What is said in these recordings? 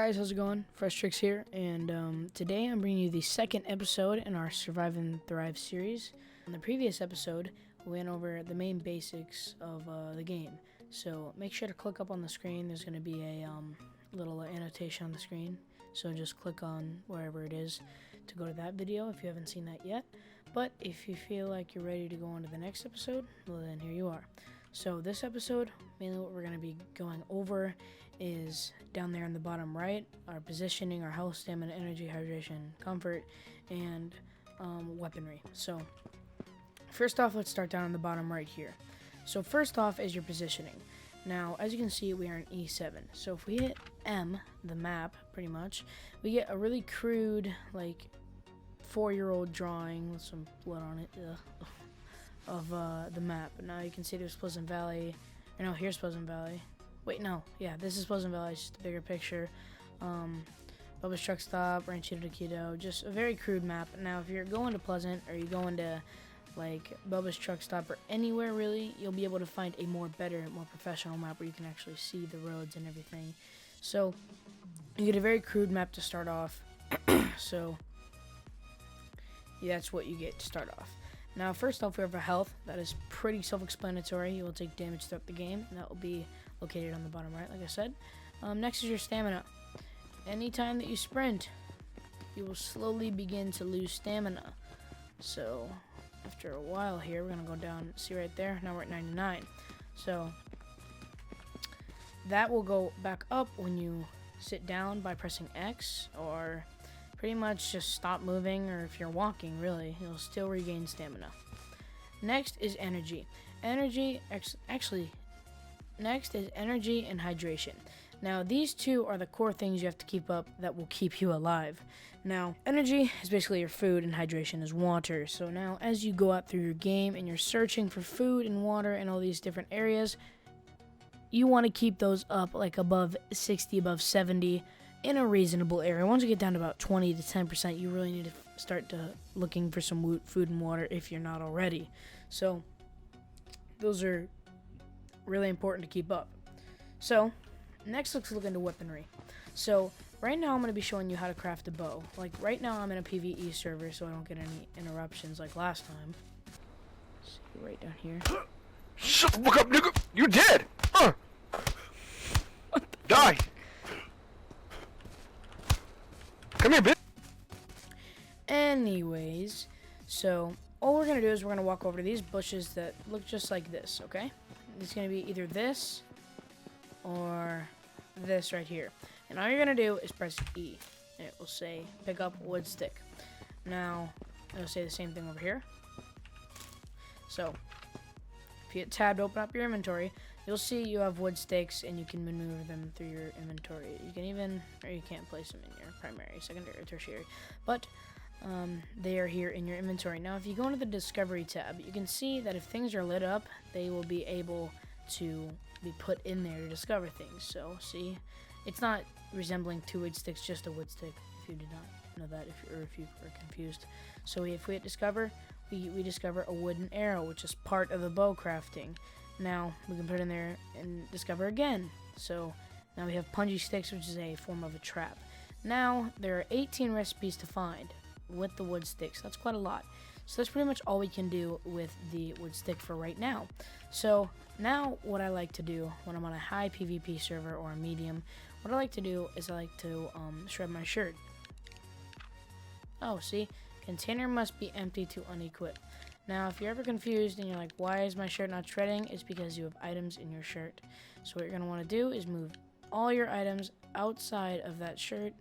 guys, how's it going? Fresh Tricks here, and today I'm bringing you the second episode in our Survive and Thrive series. In the previous episode, we went over the main basics of the game. So make sure to click up on the screen. There's going to be a little annotation on the screen. So just click on wherever it is to go to that video if you haven't seen that yet. But if you feel like you're ready to go on to the next episode, well then here you are. So this episode, mainly what we're going to be going over is down there in the bottom right, our positioning, our health, stamina, energy, hydration, comfort, and weaponry. So first off, let's start down in the bottom right here. So first off is your positioning. Now, as you can see, we are in E7. So if we hit M, the map, pretty much, we get a really crude, like, 4-year-old drawing with some blood on it of the map. Now you can see there's Pleasant Valley. Or no, here's Pleasant Valley. Wait, no. Yeah, this is Pleasant Valley. It's just a bigger picture. Bubba's Truck Stop, Ranchito Taquito. Just a very crude map. Now, if you're going to Pleasant or you're going to, like, Bubba's Truck Stop or anywhere, really, you'll be able to find a more professional map where you can actually see the roads and everything. So, you get a very crude map to start off. So, yeah, that's what you get to start off. Now, first off, we have our health. That is pretty self-explanatory. You will take damage throughout the game, and that will be located on the bottom right, like I said. Next is your stamina. Anytime that you sprint, you will slowly begin to lose stamina. So, after a while here, we're going to go down, see right there, now we're at 99. So, that will go back up when you sit down by pressing X, or pretty much just stop moving, or if you're walking, really, you'll still regain stamina. Next is energy. Next is energy and hydration. Now, these two are the core things you have to keep up that will keep you alive. Now, energy is basically your food, and hydration is water. So now, as you go out through your game and you're searching for food and water in all these different areas, you want to keep those up, like above 60, above 70, in a reasonable area. Once you get down to about 20 to 10%, you really need to start looking for some food and water if you're not already. So, those are really important to keep up. So, next let's look into weaponry. So, right now I'm going to be showing you how to craft a bow. Like, right now I'm in a PvE server, so I don't get any interruptions like last time. See, right down here. Shut the fuck up, nigga! You're dead! Huh? Die! Come here, bitch! Anyways, so all we're going to do is we're going to walk over to these bushes that look just like this, okay? It's going to be either this or this right here. And all you're going to do is press E. And it will say pick up wood stick. Now, it'll say the same thing over here. So, if you hit tab to open up your inventory, you'll see you have wood sticks and you can maneuver them through your inventory. You can even, or you can't place them in your primary, secondary, or tertiary. But they are here in your inventory. Now, if you go into the Discovery tab, you can see that if things are lit up, they will be able to be put in there to discover things. So, see, it's not resembling 2 wood sticks, just a wood stick, if you did not know that, if you were confused. So, if we hit Discover, we discover a wooden arrow, which is part of the bow crafting. Now, we can put it in there and discover again. So, now we have punji sticks, which is a form of a trap. Now, there are 18 recipes to find with the wood sticks. That's quite a lot. So that's pretty much all we can do with the wood stick for right now. So now what I like to do when I'm on a high PvP server or a medium, what I like to do is I like to shred my shirt. Oh, see? Container must be empty to unequip. Now, if you're ever confused and you're like, why is my shirt not shredding? It's because you have items in your shirt. So what you're going to want to do is move all your items outside of that shirt,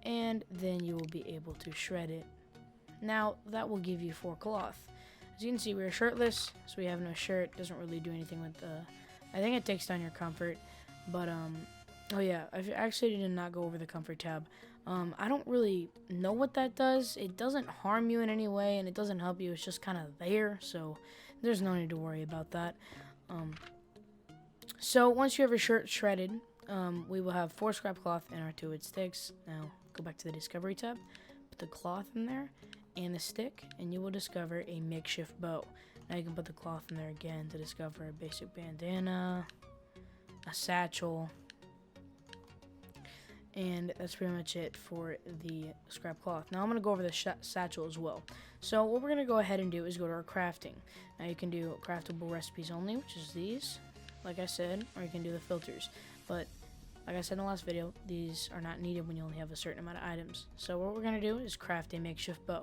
and then you will be able to shred it. Now, that will give you 4 cloth. As you can see, we're shirtless, so we have no shirt. Doesn't really do anything with I think it takes down your comfort, but, oh yeah, I actually did not go over the comfort tab. I don't really know what that does. It doesn't harm you in any way, and it doesn't help you. It's just kind of there, so there's no need to worry about that. So once you have your shirt shredded, we will have 4 scrap cloth and our 2 wood sticks. Now, go back to the Discovery tab, put the cloth in there, and the stick, and you will discover a makeshift bow. Now you can put the cloth in there again to discover a basic bandana, a satchel, And that's pretty much it for the scrap cloth. Now I'm going to go over the satchel as well. So what we're going to go ahead and do is go to our crafting. Now you can do craftable recipes only, which is these, like I said, or you can do the filters. But like I said in the last video, these are not needed when you only have a certain amount of items. So what we're going to do is craft a makeshift bow.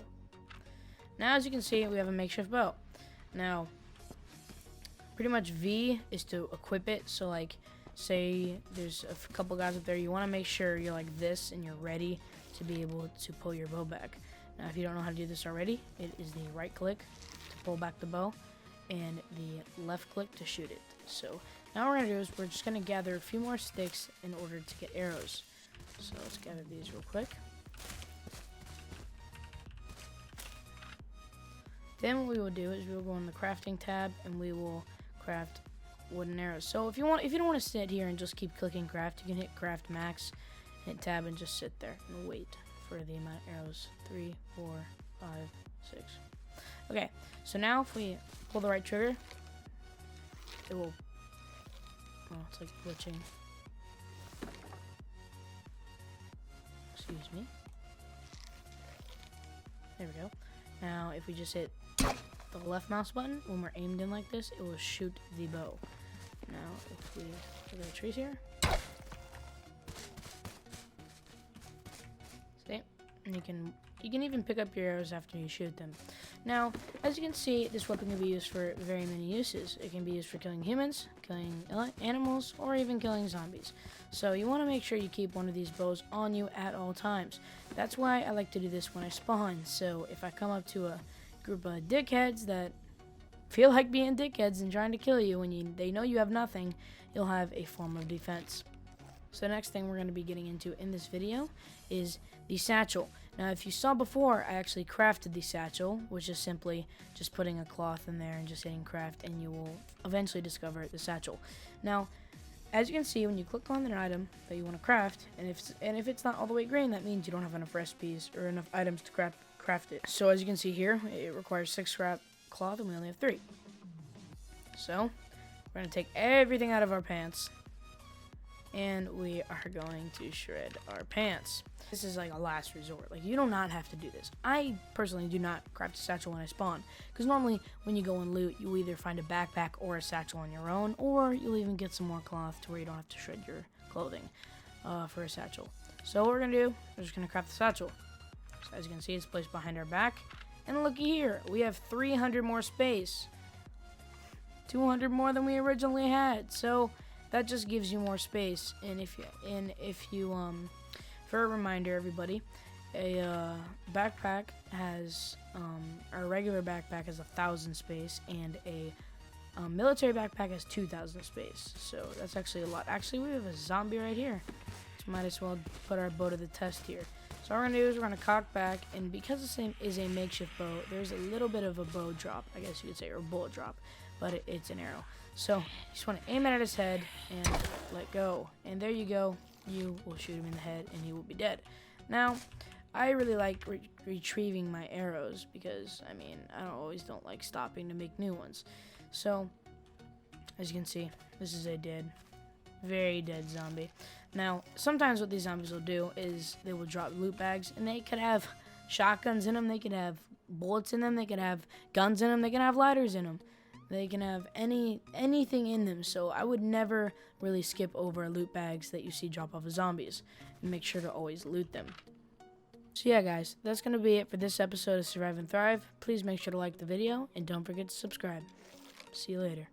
Now as you can see, we have a makeshift bow. Now pretty much V is to equip it. So like, say there's a couple guys up there, you want to make sure you're like this and you're ready to be able to pull your bow back. Now if you don't know how to do this already, it is the right click to pull back the bow and the left click to shoot it. So now what we're going to do is we're just going to gather a few more sticks in order to get arrows. So let's gather these real quick. Then what we will do is we will go in the crafting tab and we will craft wooden arrows. So if you don't want to sit here and just keep clicking craft, you can hit craft max, hit tab, and just sit there and wait for the amount of arrows. 3, 4, 5, 6. Okay, so now if we pull the right trigger, it will, oh, it's like glitching. Excuse me. There we go. Now if we just hit the left mouse button, when we're aimed in like this, it will shoot the bow. Now, if we look at the trees here, see, and you can even pick up your arrows after you shoot them. Now, as you can see, this weapon can be used for very many uses. It can be used for killing humans, killing animals, or even killing zombies. So you want to make sure you keep one of these bows on you at all times. That's why I like to do this when I spawn. So if I come up to a group of dickheads that feel like being dickheads and trying to kill you when they know you have nothing, you'll have a form of defense. So the next thing we're going to be getting into in this video is the satchel. Now if you saw before, I actually crafted the satchel, which is simply just putting a cloth in there and just hitting craft, and you will eventually discover the satchel. Now as you can see, when you click on an item that you want to craft, and if it's not all the way green, that means you don't have enough recipes or enough items to craft it. So as you can see here, it requires 6 scrap cloth and we only have 3. So we're going to take everything out of our pants and we are going to shred our pants. This is like a last resort. Like, you do not have to do this. I personally do not craft a satchel when I spawn, because normally when you go and loot, you either find a backpack or a satchel on your own, or you'll even get some more cloth to where you don't have to shred your clothing for a satchel. So what we're going to do, we're just going to craft the satchel. So as you can see, it's placed behind our back. And looky here, we have 300 more space. 200 more than we originally had. So that just gives you more space. And if you for a reminder, everybody, a backpack has our regular backpack has 1,000 space, and a military backpack has 2,000 space. So that's actually a lot. Actually, we have a zombie right here. So might as well put our bow to the test here. So what we're going to do is we're going to cock back, and because this is a makeshift bow, there's a little bit of a bow drop, I guess you could say, or bullet drop, but it's an arrow. So you just want to aim it at his head and let go. And there you go. You will shoot him in the head and he will be dead. Now, I really like retrieving my arrows because, I mean, I don't like stopping to make new ones. So, as you can see, this is a very dead zombie. Now, sometimes what these zombies will do is they will drop loot bags, and they could have shotguns in them, they could have bullets in them, they could have guns in them, they can have lighters in them. They can have anything in them, so I would never really skip over loot bags that you see drop off of zombies, and make sure to always loot them. So yeah, guys, that's going to be it for this episode of Survive and Thrive. Please make sure to like the video, and don't forget to subscribe. See you later.